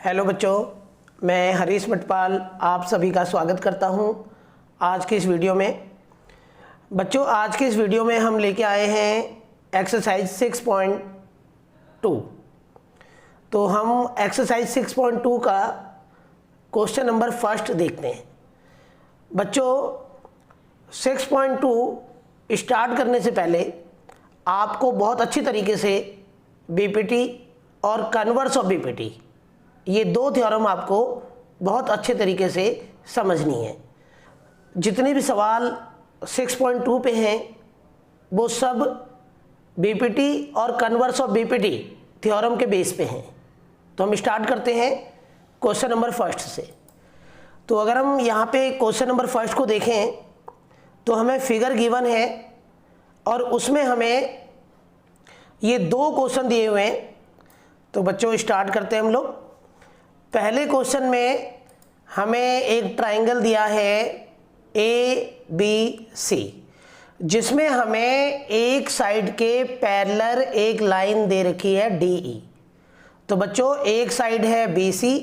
Hello बच्चों, मैं हरीश मटपाल आप सभी का स्वागत करता हूं आज के इस वीडियो में। बच्चों, आज के इस वीडियो में हम लेके आए हैं एक्सरसाइज 6.2। तो हम एक्सरसाइज 6.2 का क्वेश्चन नंबर फर्स्ट देखते हैं। बच्चों, 6.2 स्टार्ट करने से पहले आपको बहुत अच्छी तरीके से बीपीटी और कन्वर्स ऑफ बीपीटी, ये दो थ्योरम आपको बहुत अच्छे तरीके से समझनी है। जितने भी सवाल 6.2 पे हैं वो सब बीपीटी और कन्वर्स ऑफ बीपीटी थ्योरम के बेस पे हैं। तो हम स्टार्ट करते हैं क्वेश्चन नंबर फर्स्ट से। तो अगर हम यहाँ पे क्वेश्चन नंबर फर्स्ट को देखें तो हमें फिगर गिवन है और उसमें हमें ये दो क्वेश्चन दिए हुए हैं। तो बच्चों स्टार्ट करते हैं हम लोग। पहले क्वेश्चन में हमें एक ट्राइंगल दिया है ABC, जिसमें हमें एक साइड के पैरेलल एक लाइन दे रखी है DE। तो बच्चों एक साइड है BC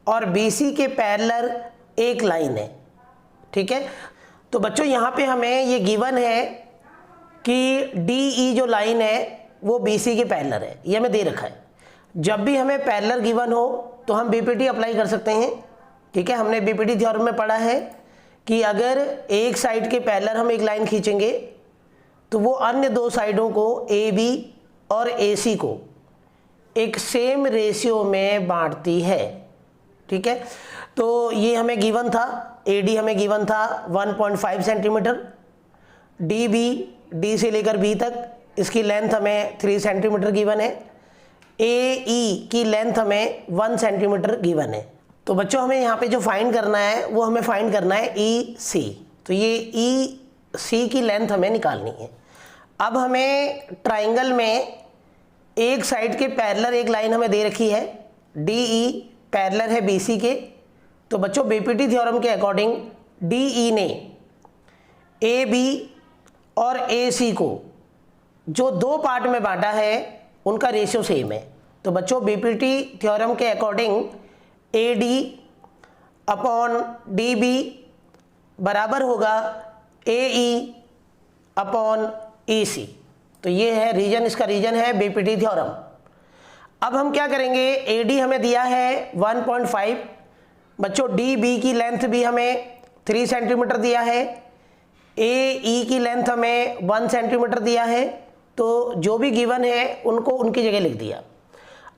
और BC के पैरेलल एक लाइन है, ठीक है। तो बच्चों यहाँ पे हमें ये गिवन है कि DE जो लाइन है वो BC के पैरेलल है, ये हमें दे रखा है। जब भी हमें पैरेलल गिवन हो तो हम बीपीटी अप्लाई कर सकते हैं, ठीक है। हमने बीपीटी थ्योरम में पढ़ा है कि अगर एक साइड के पैरेलल हम एक लाइन खींचेंगे तो वो अन्य दो साइडों को AB और AC को एक सेम रेशियो में बांटती है, ठीक है। तो ये हमें गिवन था, AD हमें गिवन था 1.5 सेंटीमीटर, D से लेकर B तक इसकी लेंथ हमें 3 सेंटीमीटर गिवन है, AE की लेंथ हमें 1 सेंटीमीटर गिवन है। तो बच्चों हमें यहाँ पे जो फाइंड करना है वो हमें फाइंड करना है EC। तो ये EC की लेंथ हमें निकालनी है। अब हमें ट्राइंगल में एक साइड के पैरेलल एक लाइन हमें दे रखी है, DE पैरेलल है BC के। तो बच्चों बीपीटी थ्योरम के अकॉर्डिंग DE ने AB और AC को जो दो पार्ट में बांटा है उनका रेशियो सेम है। तो बच्चों बीपीटी थ्योरम के अकॉर्डिंग AD अपॉन DB बराबर होगा AE अपॉन EC। तो ये है रीजन, इसका रीजन है बीपीटी थ्योरम। अब हम क्या करेंगे, AD हमें दिया है 1.5, बच्चों DB की लेंथ भी हमें 3 सेंटीमीटर दिया है, AE की लेंथ हमें 1 सेंटीमीटर दिया है। तो जो भी गिवन है उनको उनकी जगह लिख दिया।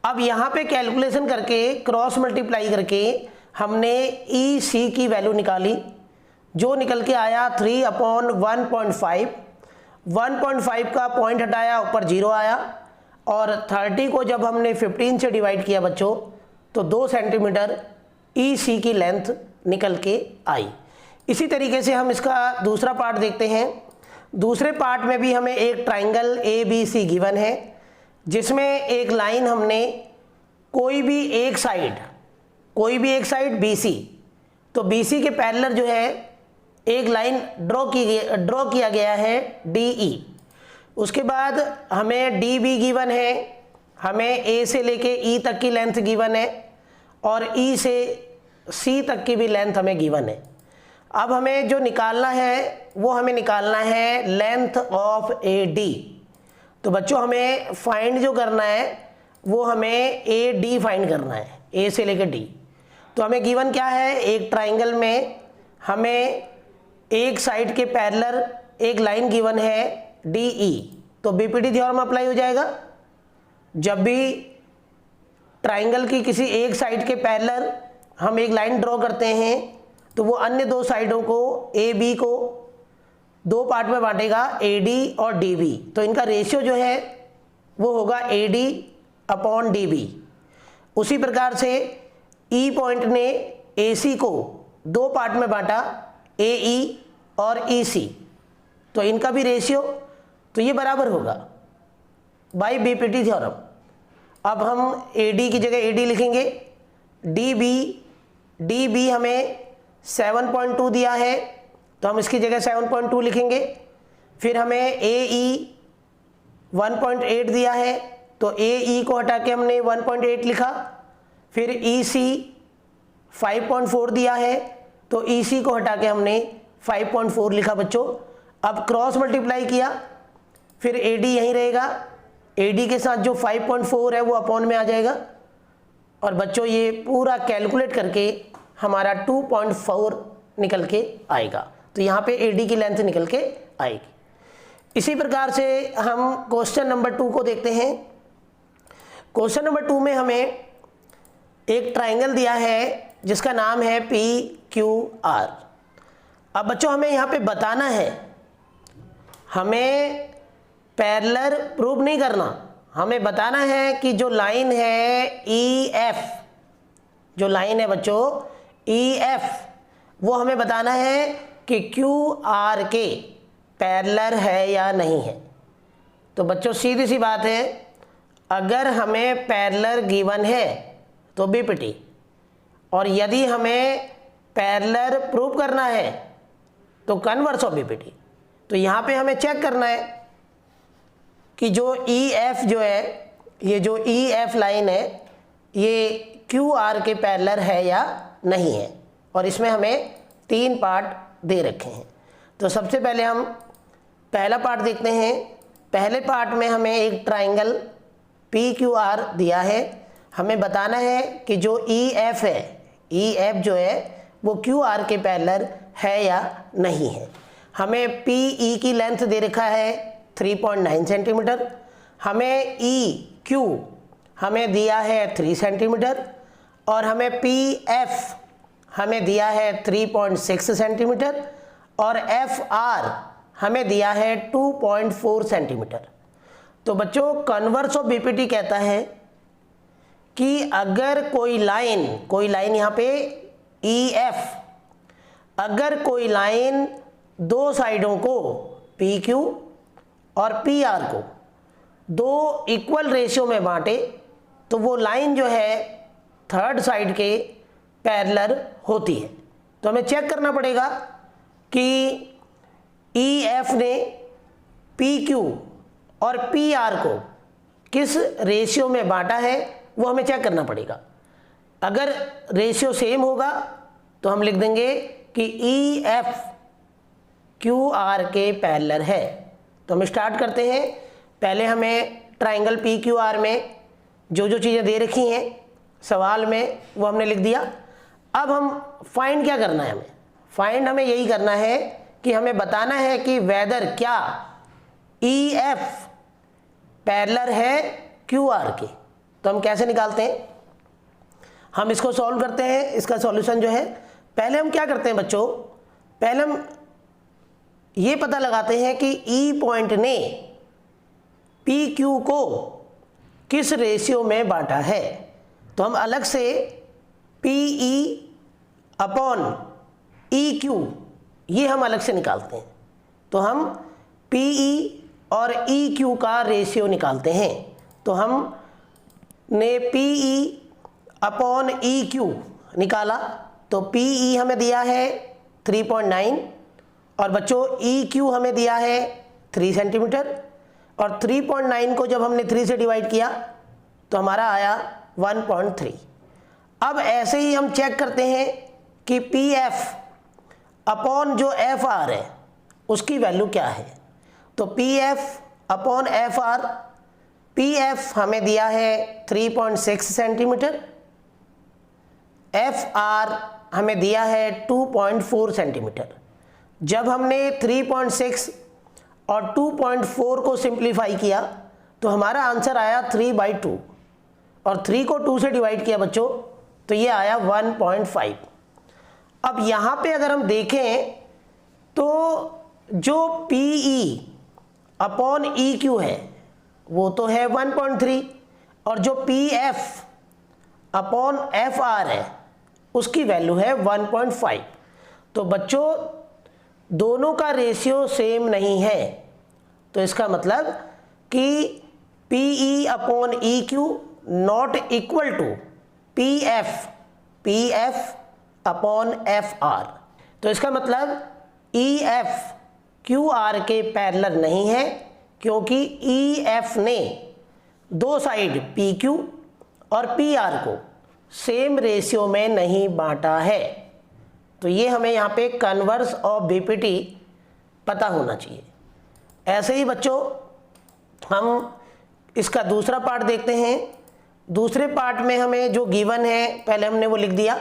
अब यहाँ पे कैलकुलेशन करके क्रॉस मल्टीप्लाई करके हमने EC की वैल्यू निकाली, जो निकल के आया 3/1.5। 1.5 का पॉइंट हटाया, ऊपर 0 आया, और 30 को जब हमने 15 से डिवाइड किया बच्चों तो 2 सेंटीमीटर EC की लेंथ निकल के आई। इसी तरीके से हम इसका दूसरा पार्ट देखते हैं। दूसरे पार्ट में भी हमें एक ट्राइंगल ABC गिवन है, जिसमें एक लाइन हमने कोई भी एक साइड BC, तो BC के पैरेलल जो है एक लाइन ड्रॉ किया गया है DE। उसके बाद हमें DB गिवन है, हमें A से लेके E तक की लेंथ गिवन है और E से C तक की भी लेंथ हमें गिवन है। अब हमें जो निकालना है वो हमें निकालना है लेंथ ऑफ AD। तो बच्चों हमें फाइंड जो करना है वो हमें AD फाइंड करना है, A से लेकर D। तो हमें गिवन क्या है, एक ट्राइंगल में हमें एक साइड के पैरेलल एक लाइन गिवन है DE। तो बीपीटी थ्योरम अप्लाई हो जाएगा। जब भी ट्राइंगल की किसी एक साइड के पैरेलल हम एक लाइन ड्रॉ करते हैं तो वो अन्य दो साइडों को AB को दो पार्ट में बांटेगा, AD और DB। तो इनका रेशियो जो है वो होगा AD अपॉन DB। उसी प्रकार से E पॉइंट ने AC को दो पार्ट में बांटा, AE और EC। तो इनका भी रेशियो तो ये बराबर होगा बाय बीपीटी थ्योरम। अब हम AD की जगह AD लिखेंगे, DB हमें 7.2 दिया है तो हम इसकी जगह 7.2 लिखेंगे। फिर हमें AE 1.8 दिया है तो AE को हटा के हमने 1.8 लिखा। फिर EC 5.4 दिया है, तो EC को हटा के हमने 5.4 लिखा बच्चों। अब क्रॉस मल्टीप्लाई किया, फिर AD यहीं रहेगा, AD के साथ जो 5.4 है वो अपॉन में आ जाएगा, और बच्चों ये पूरा कैलकुलेट करके हमारा 2.4 निकल के आएगा। तो यहाँ पे AD की लेंथ निकल के आएगी। इसी प्रकार से हम क्वेश्चन नंबर 2 को देखते हैं। क्वेश्चन नंबर 2 में हमें एक ट्राइंगल दिया है जिसका नाम है PQR। अब बच्चों हमें यहाँ पे बताना है, हमें पैरेलल प्रूव नहीं करना, हमें बताना है कि जो लाइन है EF, जो लाइन है बच्चों EF, वो हमें बताना है कि QR के पैरेलल है या नहीं है। तो बच्चों सीधी सी बात है, अगर हमें पैरेलल गिवन है तो BPT, और यदि हमें पैरेलल प्रूव करना है तो कन्वर्स ऑफ BPT। तो यहाँ पे हमें चेक करना है कि जो EF जो है, ये जो EF लाइन है ये QR के पैरेलल है या नहीं है, और इसमें हमें 3 पार्ट दे रखे हैं। तो सबसे पहले हम पहला पार्ट देखते हैं। पहले पार्ट में हमें एक ट्राइंगल PQR दिया है, हमें बताना है कि जो EF है, EF जो है वो QR के पैरेलल है या नहीं है। हमें PE की लेंथ दे रखा है 3.9 सेंटीमीटर, हमें EQ हमें दिया है 3 सेंटीमीटर, और हमें PF हमें दिया है 3.6 सेंटीमीटर, और FR हमें दिया है 2.4 सेंटीमीटर। तो बच्चों कन्वर्स ऑफ BPT कहता है कि अगर कोई लाइन यहाँ पे EF, अगर कोई लाइन दो साइडों को PQ और PR को 2 इक्वल रेशियो में बांटे, तो वो लाइन जो है थर्ड साइड के पैरेलल होती है। तो हमें चेक करना पड़ेगा कि EF ने PQ और PR को किस रेशियो में बांटा है, वो हमें चेक करना पड़ेगा। अगर रेशियो सेम होगा तो हम लिख देंगे कि EF QR के पैरेलल है। तो हम स्टार्ट करते हैं। पहले हमें ट्राइंगल PQR में जो जो चीज़ें दे रखी हैं सवाल में वो हमने लिख दिया। अब हम फाइंड क्या करना है, हमें यही करना है कि हमें बताना है कि वेदर क्या EF पैरेलल है QR के। तो हम कैसे निकालते हैं, हम इसको सॉल्व करते हैं। इसका सॉल्यूशन जो है, पहले हम क्या करते हैं बच्चों, पहले हम ये पता लगाते हैं कि E पॉइंट ने PQ को किस रेशियो में बांटा है। तो हम अलग से PE अपॉन EQ ये हम अलग से निकालते हैं। तो हम PE और EQ का रेशियो निकालते हैं। तो हम ने PE अपॉन EQ निकाला, तो PE हमें दिया है 3.9, और बच्चों EQ हमें दिया है 3 सेंटीमीटर, और 3.9 को जब हमने 3 से डिवाइड किया तो हमारा आया 1.3। अब ऐसे ही हम चेक करते हैं कि PF अपॉन जो FR है उसकी वैल्यू क्या है। तो PF अपॉन FR, PF हमें दिया है 3.6 सेंटीमीटर, FR हमें दिया है 2.4 सेंटीमीटर। जब हमने 3.6 और 2.4 को सिंप्लीफाई किया तो हमारा आंसर आया 3/2, और 3 को 2 से डिवाइड किया बच्चों तो ये आया 1.5। अब यहाँ पे अगर हम देखें तो जो PE अपॉन EQ है वो तो है 1.3, और जो PF अपॉन FR है उसकी वैल्यू है 1.5। तो बच्चों दोनों का रेशियो सेम नहीं है, तो इसका मतलब कि PE upon EQ not equal to PF upon FR। तो इसका मतलब EF QR के पैरेलल नहीं है, क्योंकि EF ने दो साइड PQ और PR को सेम रेशियो में नहीं बांटा है। तो ये हमें यहाँ पे कन्वर्स ऑफ बीपीटी पता होना चाहिए। ऐसे ही बच्चों हम इसका दूसरा पार्ट देखते हैं। दूसरे पार्ट में हमें जो गिवन है पहले हमने वो लिख दिया,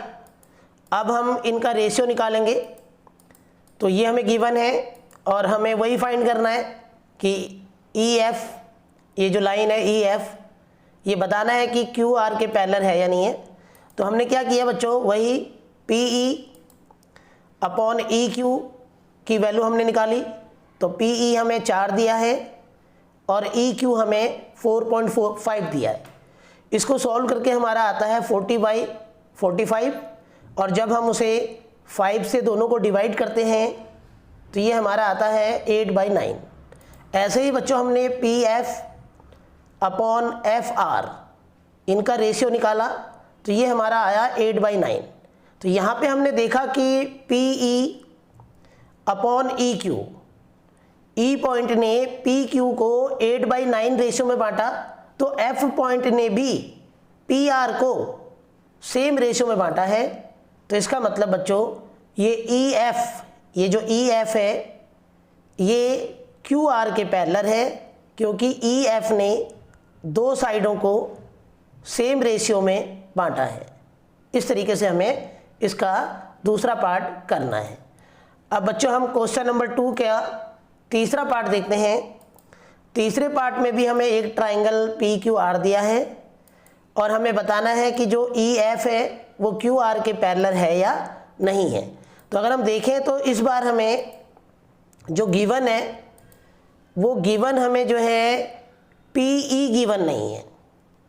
अब हम इनका रेशियो निकालेंगे। तो ये हमें गिवन है और हमें वही फाइंड करना है कि ई एफ, ये जो लाइन है ई एफ, ये बताना है कि क्यू आर के पैरेलल है या नहीं है। तो हमने क्या किया बच्चों, वही P E upon E Q की वैल्यू हमने निकाली। तो पी ई हमें 4 दिया है और ई क्यू हमें 4.45 दिया है। इसको सॉल्व करके हमारा आता है 40/45 और जब हम उसे 5 से दोनों को डिवाइड करते हैं तो ये हमारा आता है 8/9। ऐसे ही बच्चों हमने P F upon F R इनका रेशियो निकाला तो ये हमारा आया 8/9। तो यहाँ पे हमने देखा कि P E upon E Q, ई पॉइंट ने पी क्यू को 8/9 रेशियो में बांटा, तो एफ पॉइंट ने भी पी आर को सेम रेशियो में बांटा है। तो इसका मतलब बच्चों ये ई एफ, ये जो ई एफ है ये क्यू आर के पैरेलल है, क्योंकि ई एफ ने दो साइडों को सेम रेशियो में बांटा है। इस तरीके से हमें इसका दूसरा पार्ट करना है। अब बच्चों हम क्वेश्चन नंबर 2 का तीसरा पार्ट देखते हैं। तीसरे पार्ट में भी हमें एक ट्राइंगल पी क्यू आर दिया है और हमें बताना है कि जो ई एफ है वो क्यू आर के पैरेलल है या नहीं है। तो अगर हम देखें तो इस बार हमें जो गिवन है वो गिवन हमें जो है पी ई गिवन नहीं है,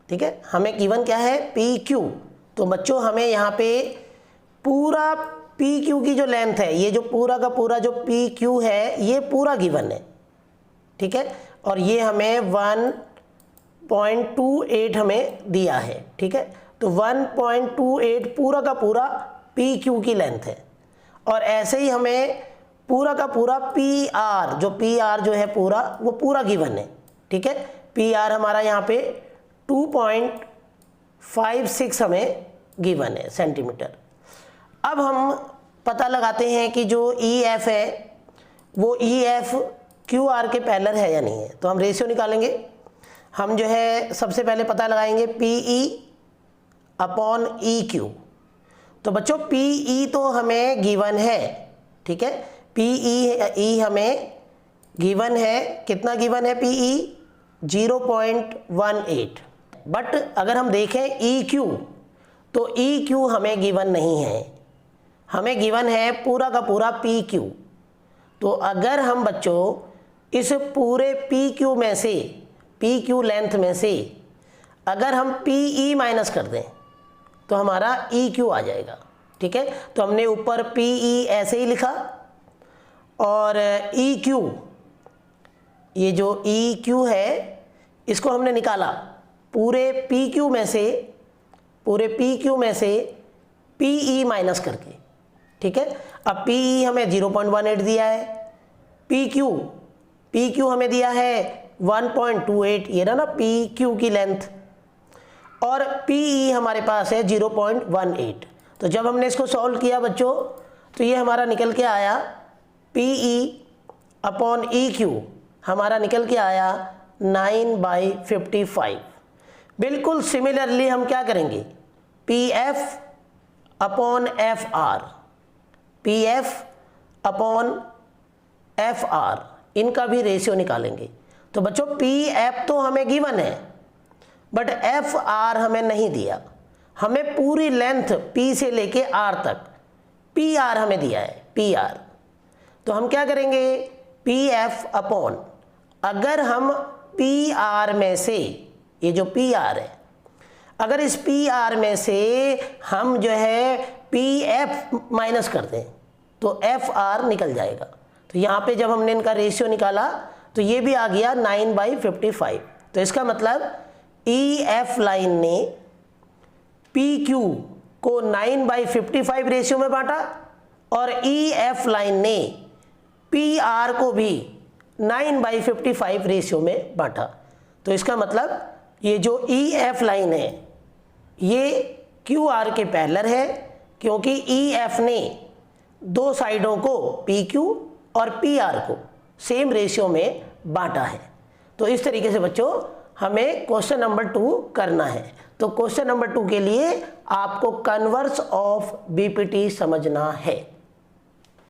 ठीक है, हमें गिवन क्या है पी क्यू। तो बच्चों हमें यहाँ पे पूरा पी क्यू की जो लेंथ है, ये जो पूरा का पूरा जो पी क्यू है ये पूरा गिवन है, ठीक है, और ये हमें 1.28 हमें दिया है, ठीक है। तो 1.28 पूरा का पूरा पी क्यू की लेंथ है। और ऐसे ही हमें पूरा का पूरा पी आर, जो पी आर जो है पूरा वो पूरा गिवन है, ठीक है। पी आर हमारा यहाँ पे 2.56 हमें गिवन है सेंटीमीटर। अब हम पता लगाते हैं कि जो ई एफ है वो ई एफ क्यू आर के पैरेलल है या नहीं है। तो हम रेशियो निकालेंगे। हम जो है सबसे पहले पता लगाएंगे P E upon E Q. तो बच्चों पी ई तो हमें गिवन है, ठीक है, पी ई हमें गिवन है। कितना गिवन है पी ई? 0.18। बट अगर हम देखें ई क्यू, तो ई क्यू हमें गिवन नहीं है, हमें गिवन है पूरा का पूरा पी क्यू। तो अगर हम बच्चों इस पूरे पी क्यू में से, पी क्यू लेंथ में से अगर हम पी ई माइनस कर दें तो हमारा ई क्यू आ जाएगा, ठीक है। तो हमने ऊपर पी ई ऐसे ही लिखा और ई क्यू, ये जो ई क्यू है इसको हमने निकाला पूरे पी क्यू में से, पूरे पी क्यू में से पी ई माइनस करके, ठीक है। अब पी ई हमें 0.18 दिया है, पी क्यू हमें दिया है 1.28, ये ना पी क्यू की लेंथ, और पी ई हमारे पास है 0.18। तो जब हमने इसको सॉल्व किया बच्चों तो ये हमारा निकल के आया P E upon E Q हमारा निकल के आया 9/55। बिल्कुल सिमिलरली हम क्या करेंगे, P F upon F R, P F upon F R, इनका भी रेशियो निकालेंगे। तो बच्चों पी एफ तो हमें गिवन है बट एफ आर हमें नहीं दिया, हमें पूरी लेंथ पी से लेके आर तक पी आर हमें दिया है, पी आर। तो हम क्या करेंगे, पी एफ अपॉन, अगर हम पी आर में से, ये जो पी आर है, अगर इस पी आर में से हम जो है पी एफ माइनस कर दें तो एफ आर निकल जाएगा। तो यहाँ पे जब हमने इनका रेशियो निकाला तो ये भी आ गया 9/55। तो इसका मतलब ई एफ लाइन ने पी क्यू को 9/55 रेशियो में बांटा और ई एफ लाइन ने पी आर को भी 9/55 रेशियो में बांटा। तो इसका मतलब ये जो ई एफ लाइन है ये क्यू आर के पैरेलल है, क्योंकि ई एफ ने दो साइडों को पी क्यू और पी आर को सेम रेशियो में बांटा है। तो इस तरीके से बच्चों हमें क्वेश्चन नंबर 2 करना है। तो क्वेश्चन नंबर 2 के लिए आपको कन्वर्स ऑफ बीपीटी समझना है।